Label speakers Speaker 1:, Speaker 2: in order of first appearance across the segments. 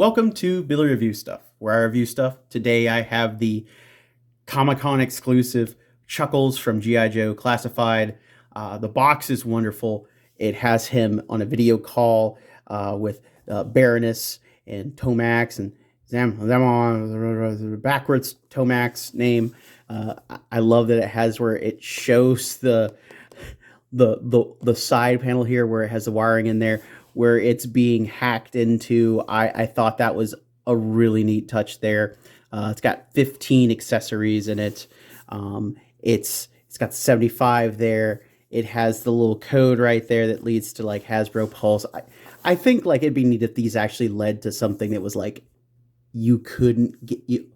Speaker 1: Welcome to Billy Review Stuff, where I review stuff. Today I have the Comic-Con exclusive Chuckles from G.I. Joe Classified. The box is wonderful. It has him on a video call with Baroness and Tomax and Zamon, backwards Tomax name. I love that it has where it shows the side panel here where it has the wiring in there where it's being hacked into. I thought that was a really neat touch there. It's got 15 accessories in it. It's got 75 there. It has the little code right there that leads to like Hasbro Pulse. I think like it'd be neat if these actually led to something that was like you couldn't get you.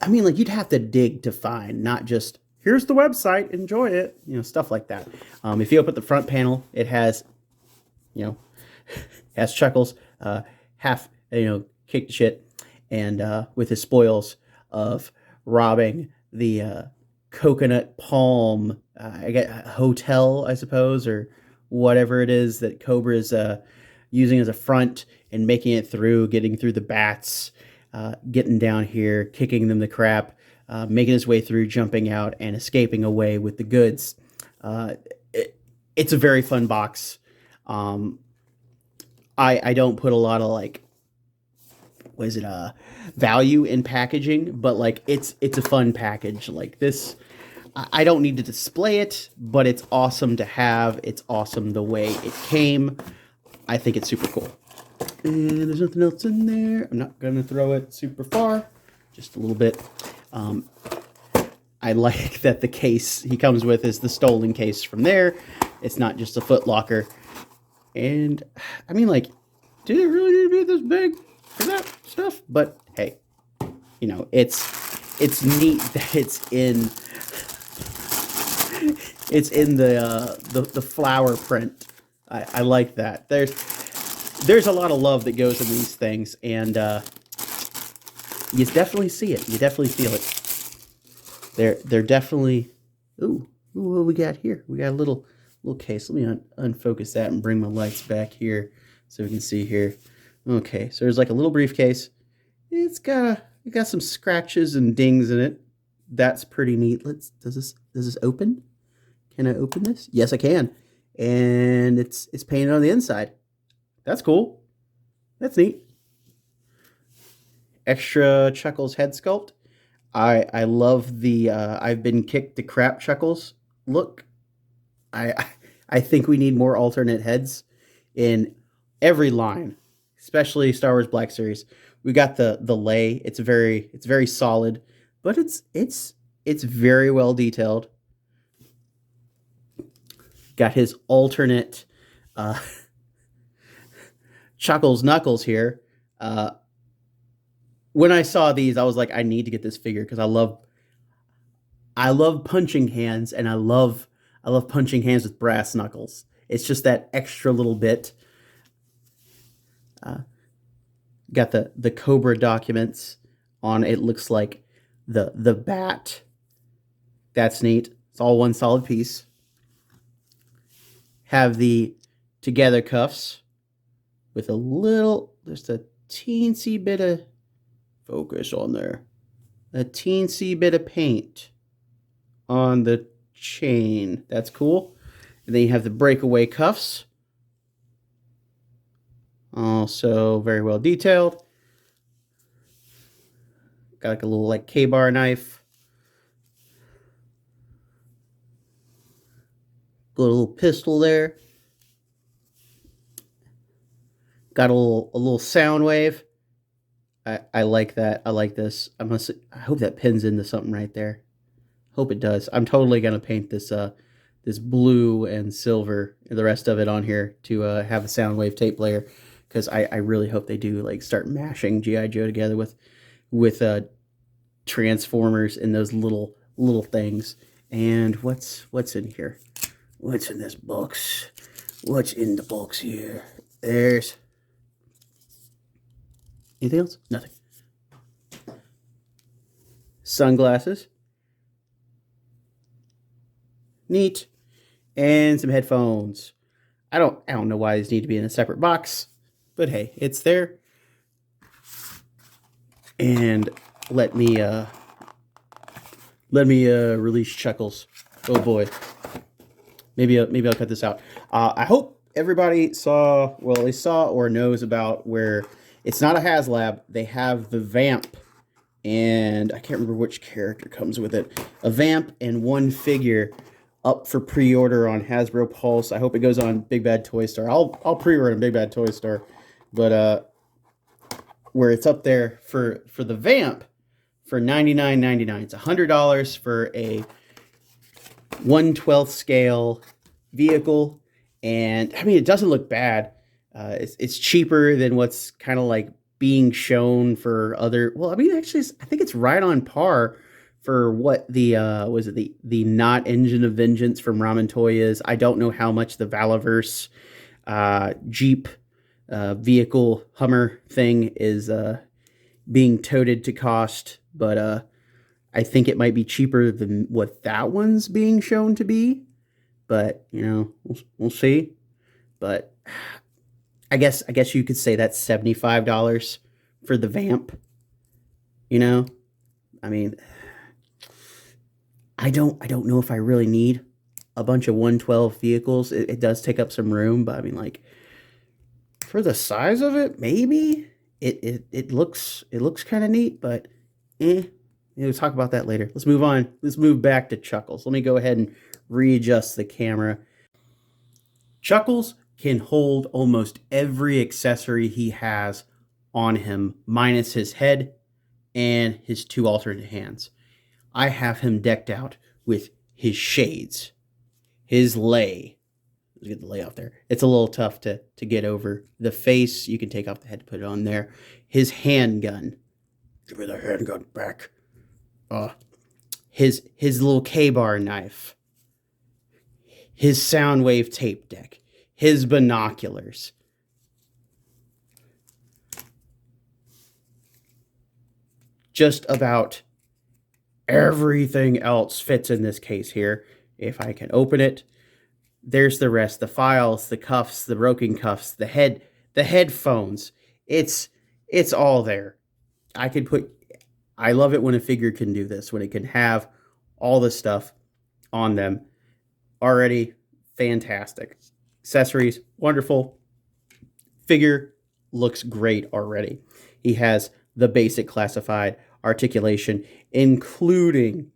Speaker 1: I mean, like you'd have to dig to find, not just here's the website, enjoy it, stuff like that. If you open the front panel, it has, has Chuckles, half, kicked the shit, and with his spoils of robbing the coconut palm, I get hotel, I suppose, or whatever it is that Cobra is using as a front and making it through, getting through the bats, getting down here, kicking them to crap, making his way through, jumping out, and escaping away with the goods. It's a very fun box. I don't put a lot of value in packaging, but like it's a fun package. Like this, I don't need to display it, but it's awesome to have. It's awesome the way it came. I think it's super cool. And there's nothing else in there. I'm not gonna throw it super far, just a little bit. I like that the case he comes with is the stolen case from there. It's not just a Foot Locker. And I mean, like, did it really need to be this big for that stuff? But hey, it's neat that it's in the flower print. I like that. There's a lot of love that goes in these things, and you definitely see it. You definitely feel it. They're definitely. Ooh, what we got here? We got a little case. Let me unfocus that and bring my lights back here so we can see here. Okay, so there's like a little briefcase. It got some scratches and dings in it. That's pretty neat. Does this open? Can I open this? Yes, I can. And it's painted on the inside. That's cool. That's neat. Extra Chuckles head sculpt. I love the I've been kicked to crap Chuckles look. I think we need more alternate heads in every line, especially Star Wars Black Series. We got the lay. It's very solid, but it's very well detailed. Got his alternate Chuckles Knuckles here. When I saw these, I was like, I need to get this figure because I love punching hands, and I love punching hands with brass knuckles. It's just that extra little bit. Got the Cobra documents on. It looks like the bat. That's neat. It's all one solid piece. Have the together cuffs with just a teensy bit of focus on there. A teensy bit of paint on the chain. That's cool. And then you have the breakaway cuffs. Also very well detailed. Got like a little K-bar knife. Got a little pistol there. Got a little sound wave. I like that. I like this. I hope that pins into something right there. Hope it does. I'm totally gonna paint this this blue and silver and the rest of it on here to have a sound wave tape player, because I really hope they do start mashing G.I. Joe together with Transformers and those little things. And what's in here? What's in this box? What's in the box here? There's anything else? Nothing. Sunglasses. Neat. And some headphones. I don't know why these need to be in a separate box, but hey, it's there. And let me release Chuckles. Oh boy. Maybe I'll cut this out. I hope everybody saw or knows about where it's not a HasLab. They have the Vamp, and I can't remember which character comes with it. A Vamp and one figure up for pre-order on Hasbro Pulse. I hope it goes on Big Bad Toy Store. I'll pre-order on Big Bad Toy Store, but where it's up there for the Vamp for $99.99. It's $100 for a 1/12 scale vehicle, and I mean it doesn't look bad. It's cheaper than what's kind of like being shown for other. Well, I mean actually, I think it's right on par for what the the not Engine of Vengeance from Ramen Toy is. I don't know how much the Valaverse Jeep vehicle Hummer thing is being toted to cost, but I think it might be cheaper than what that one's being shown to be. But you know, we'll see. But I guess you could say that's $75 for the Vamp. You know, I mean, I don't know if I really need a bunch of 112 vehicles. It does take up some room, but I mean, like, for the size of it, maybe it looks kind of neat, but we'll talk about that later. Let's move on. Let's move back to Chuckles. Let me go ahead and readjust the camera. Chuckles can hold almost every accessory he has on him, minus his head and his two alternate hands. I have him decked out with his shades, his lei. Let's get the lei off there. It's a little tough to get over. The face, you can take off the head to put it on there. His handgun. Give me the handgun back. His little K-bar knife. His Soundwave tape deck. His binoculars. Just about everything else fits in this case here. If I can open it, there's the rest. The files, the cuffs, the broken cuffs, the headphones. It's all there. I love it when a figure can do this, when it can have all the stuff on them. Already fantastic. Accessories, wonderful. Figure looks great already. He has the basic classified articulation, including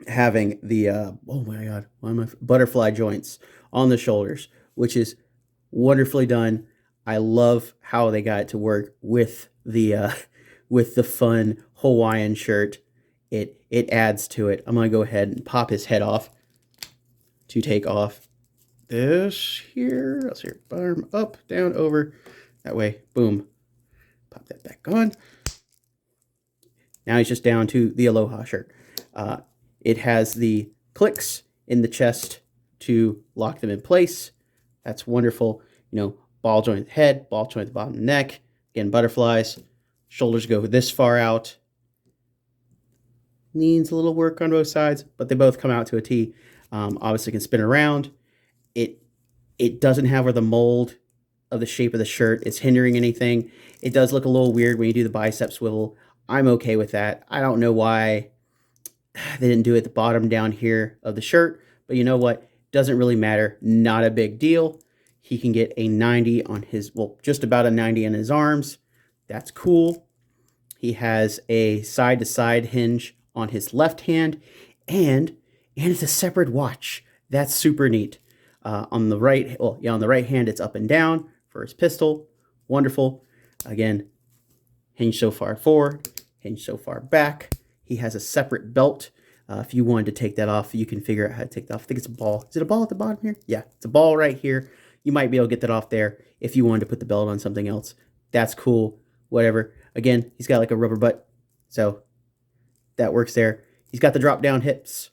Speaker 1: having the oh my god, butterfly joints on the shoulders, which is wonderfully done. I love how they got it to work with the fun Hawaiian shirt. It adds to it. I'm gonna go ahead and pop his head off to take off this here. Let's see, arm up, down, over. That way, boom. Pop that back on. Now he's just down to the Aloha shirt. It has the clicks in the chest to lock them in place. That's wonderful. You know, ball joint at the head, ball joint at the bottom of the neck. Again, butterflies. Shoulders go this far out. Needs a little work on both sides, but they both come out to a T. Obviously can spin around. It doesn't have where the mold of the shape of the shirt is hindering anything. It does look a little weird when you do the bicep swivel. I'm okay with that. I don't know why they didn't do it at the bottom down here of the shirt, but you know what? Doesn't really matter. Not a big deal. He can get a 90 on his, well, just about a 90 on his arms. That's cool. He has a side-to-side hinge on his left hand, and it's a separate watch. That's super neat. On the right, well, yeah, on the right hand, it's up and down for his pistol. Wonderful. Again, hinge so far forward, hinge so far back. He has a separate belt. If you wanted to take that off, you can figure out how to take that off. I think it's a ball. Is it a ball at the bottom here? Yeah, it's a ball right here. You might be able to get that off there if you wanted to put the belt on something else. That's cool. Whatever. Again, he's got like a rubber butt, so that works there. He's got the drop down hips.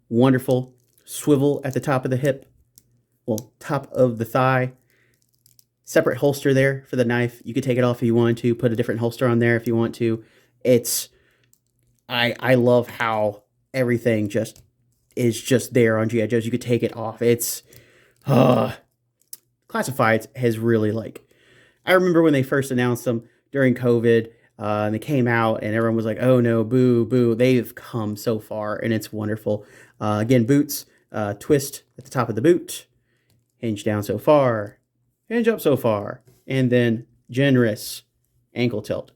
Speaker 1: Wonderful. Swivel at the top of the hip. Well, top of the thigh. Separate holster there for the knife. You could take it off if you wanted to. Put a different holster on there if you want to. I love how everything is just there on G.I. Joe's. You could take it off. It's Classifieds has really, like, I remember when they first announced them during COVID. and they came out, and everyone was like, "Oh no, boo, boo!" They've come so far, and it's wonderful. Again, boots, twist at the top of the boot, hinge down so far, hinge up so far, and then generous ankle tilt.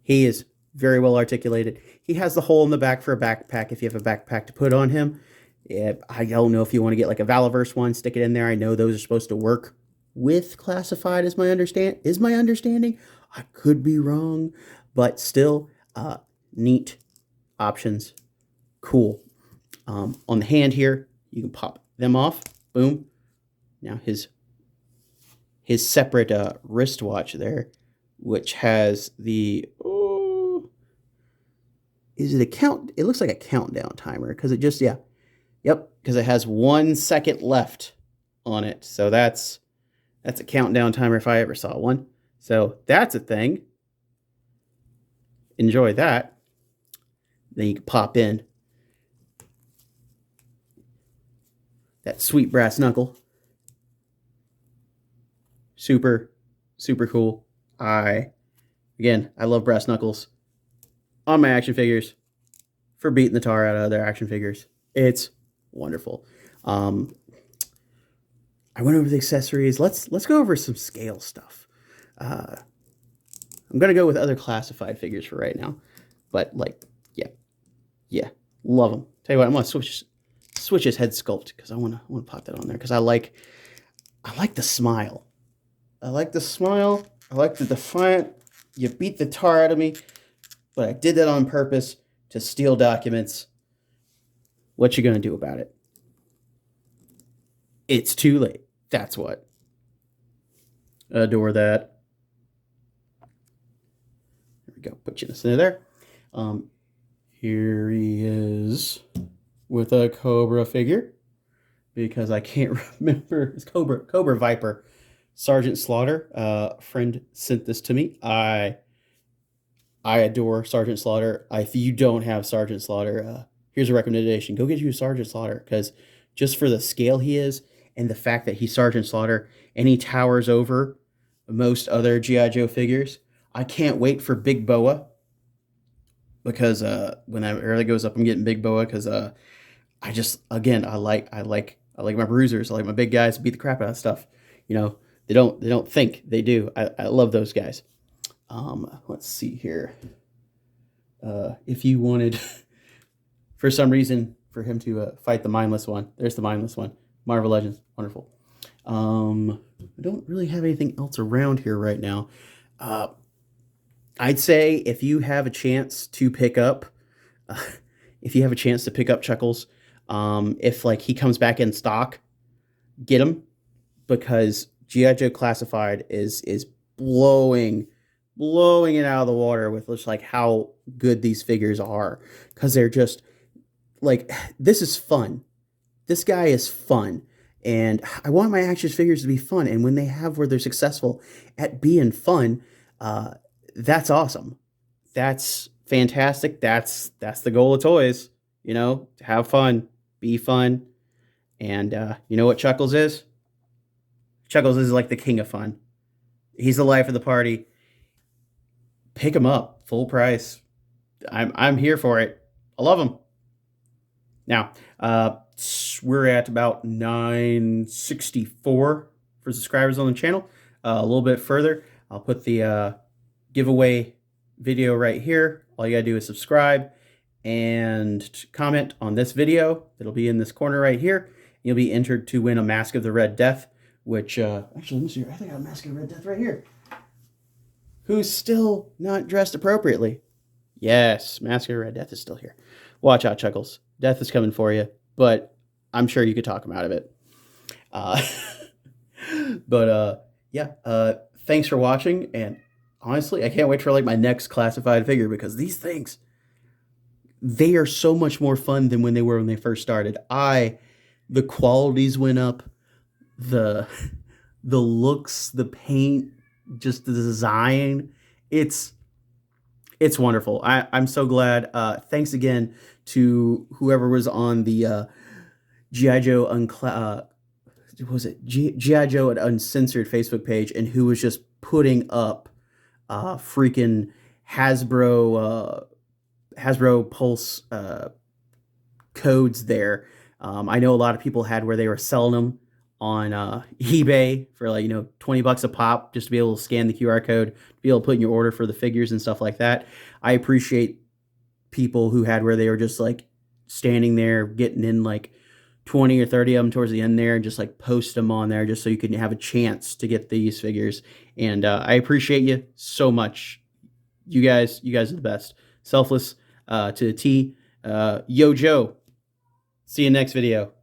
Speaker 1: He is very well articulated. He has the hole in the back for a backpack if you have a backpack to put on him. Yeah, I don't know if you want to get like a Valaverse one, stick it in there. I know those are supposed to work with classified, is my understanding. I could be wrong, but still, neat options. Cool. On the hand here, you can pop them off. Boom. Now his separate wristwatch there, which has the is it a count? It looks like a countdown timer because it just yep, because it has 1 second left on it. So that's a countdown timer if I ever saw one. So that's a thing. Enjoy that. Then you can pop in that sweet brass knuckle. Super, super cool. I love brass knuckles on my action figures for beating the tar out of other action figures. It's wonderful. I went over the accessories. Let's go over some scale stuff. I'm gonna go with other classified figures for right now, but like, yeah, love them. Tell you what, I'm gonna switch his head sculpt because I wanna pop that on there because I like the smile. I like the smile. I like the defiant. You beat the tar out of me, but I did that on purpose to steal documents. What you gonna do about it? It's too late. That's what. Adore that. There we go. Put you in the center there. Here he is with a Cobra figure because I can't remember. It's Cobra Viper. Sergeant Slaughter. Friend sent this to me. I adore Sergeant Slaughter. If you don't have Sergeant Slaughter, here's a recommendation. Go get you a Sergeant Slaughter because just for the scale he is and the fact that he's Sergeant Slaughter and he towers over most other G.I. Joe figures. I can't wait for Big Boa because when that early goes up, I'm getting Big Boa because I like my bruisers. I like my big guys beat the crap out of stuff. You know, they don't think, they do. I love those guys. Let's see here. If you wanted, for some reason, for him to fight the mindless one, there's the mindless one. Marvel Legends, wonderful. I don't really have anything else around here right now. I'd say if you have a chance to pick up, Chuckles, if like he comes back in stock, get him because G.I. Joe Classified is blowing it out of the water with just like how good these figures are because they're just like, this is fun. This guy is fun. And I want my action figures to be fun. And when they have where they're successful at being fun, that's awesome. That's fantastic. That's the goal of toys, you know, to have fun, be fun. And you know what Chuckles is? Chuckles is like the king of fun. He's the life of the party. Pick him up, full price. I'm here for it. I love him. Now, we're at about 964 for subscribers on the channel. A little bit further, I'll put the giveaway video right here. All you gotta do is subscribe and comment on this video. It'll be in this corner right here. You'll be entered to win a Mask of the Red Death, which, actually, let me see. I think I have a Mask of the Red Death right here. Who's still not dressed appropriately. Yes, Mask of the Red Death is still here. Watch out, Chuckles. Death is coming for you, but I'm sure you could talk him out of it. Thanks for watching, and honestly, I can't wait for like my next classified figure because these things, they are so much more fun than when they were when they first started. The qualities went up, the looks, the paint, just the design. It's wonderful. I'm so glad. Thanks again to whoever was on the G.I. Joe G.I. Joe at Uncensored Facebook page and who was just putting up freaking Hasbro Pulse codes there. I know a lot of people had where they were selling them on eBay for like, 20 bucks a pop just to be able to scan the QR code, to be able to put in your order for the figures and stuff like that. I appreciate people who had where they were just like standing there getting in like 20 or 30 of them towards the end there and just like post them on there just so you can have a chance to get these figures. And I appreciate you so much. You guys are the best. Selfless to the T. Yo, Joe. See you next video.